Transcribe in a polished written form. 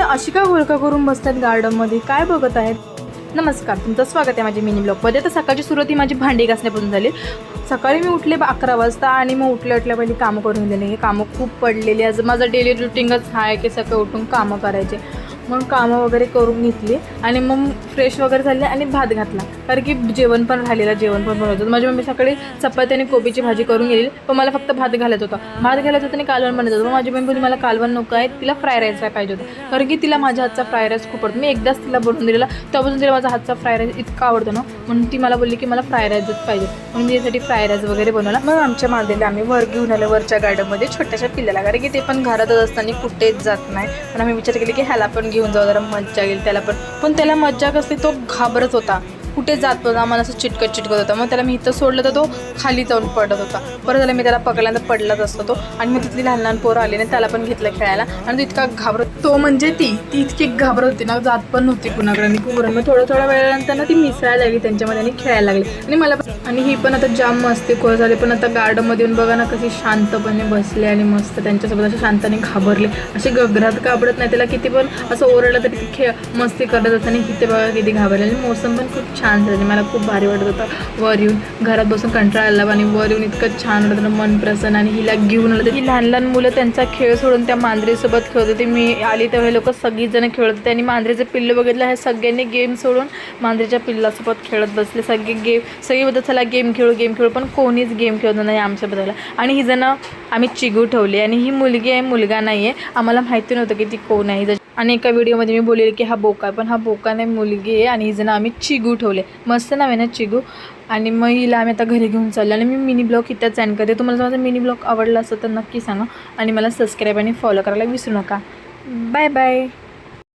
अशी का घोळका करून बसतात गार्डनमध्ये, काय बघत आहेत? नमस्कार, तुमचं स्वागत आहे माझ्या मिनी ब्लॉगमध्ये. तर सकाळची सुरुवात ही माझी भांडी घासण्यापासून झाली. सकाळी मी उठले 11 वाजता आणि मग उठल्या पहिली कामं करून दिले. हे कामं खूप पडलेली. आज माझा डेली रुटीनच हा आहे की सकाळी उठून कामं करायचे. मग कामं वगैरे करून घेतली आणि मग फ्रेश वगैरे झाले आणि भात घातला, कारण की जेवण पण बनवत होतं. माझी मम्मी सकाळी चपाती आणि कोबीची भाजी करून गेली, पण मला फक्त भात घालायचं होतं आणि कालवण बनवायचं होतं. माझी मम्मी बोलली मला कालवण नको आहे, तिला फ्राय राईस पाहिजे होतं, कारण की तिला माझ्या हातचा फ्राय राईस खूप आवडतो. मी एकदाच तिला बनवून दिलेला, तेव्हापासून तिला माझा हातचा फ्राय राईस इतका आवडतो ना, म्हणून ती मला बोलली की मला फ्राय राईसच पाहिजे, म्हणून मी यासाठी फ्राय राईस वगैरे बनवला. मग आमच्या मांदेला आम्ही वर घेऊन आलो वरच्या गार्डनमध्ये छोट्याशा पिल्लाला, कारण की ते पण घरातच असताना कुठेच जात नाही. पण आम्ही विचार केले की ह्याला पण घेऊन जाऊ, जरा मज्जा येईल त्याला पण त्याला मज्जा कसली, तो घाबरत होता, कुठे जात होता, आम्हाला असं चिटकत होता. मग त्याला मी इथं सोडलं तर तो खाली जाऊन पडत होता. परत झालं मी त्याला पकडल्यानंतर पडलाच असतो तो, आणि मग तिथली लहान पोरं आली नाही, त्याला पण घेतलं खेळायला. आणि तो इतका घाबरत, तो म्हणजे ती इतकी घाबरत होती ना, जात पण नव्हती कुणाकडे. आणि मग थोड्या वेळानंतर ना ती मिसळायला लागली त्यांच्यामध्ये आणि खेळायला लागली. आणि मला आणि ही पण आता जाम मस्ती खोर झाली, पण आता गार्डनमध्ये येऊन बघा ना कशी शांतपणे बसले आणि मस्त त्यांच्यासोबत असे शांताने घाबरले, असे गगरात घाबरत नाही. त्याला किती पण असं ओरडलं तरी मस्ती करत असताना किती बघा किती घाबरले. आणि मोसम पण खूप छान झालं, मला खूप भारी वाटत होतं. वर येऊन घरात बसून कंटाळा आला आणि वर येऊन इतकं छान वाटत होतं, मन प्रसन्न. आणि हिला घेऊन आलं, ही लहान मुलं त्यांचा खेळ सोडून त्या मांजरीसोबत खेळत होते. मी आली तेव्हा हे लोक सगळीजण खेळत होते आणि मांजरीचं पिल्लं बघितलं, ह्या सगळ्यांनी गेम सोडून मांजरीच्या पिल्लासोबत खेळत बसले. सगळी बद्दल चला गेम खेळू, पण कोणीच गेम खेळत नाही आमच्याबद्दल. आणि ही जण आम्ही चिगू ठेवली, आणि ही मुलगी आहे, मुलगा नाही आहे. आम्हाला माहिती नव्हतं की ती कोण आहे. आणि एका व्हिडिओमध्ये मी बोलले की हा बोका आहे, पण हा बोका नाही, मुलगी आहे. आणि ही जण आम्ही चिगू ठेवले. मस्त नाव आहे ना चिगू. आणि मग हिला आम्ही आता घरी घेऊन चाललो. आणि मी मिनी ब्लॉग इथंच एंड करते. तुम्हाला माझा मिनी ब्लॉग आवडला असेल तर नक्की सांगा, आणि मला सबस्क्राईब आणि फॉलो करायला विसरू नका. Bye bye.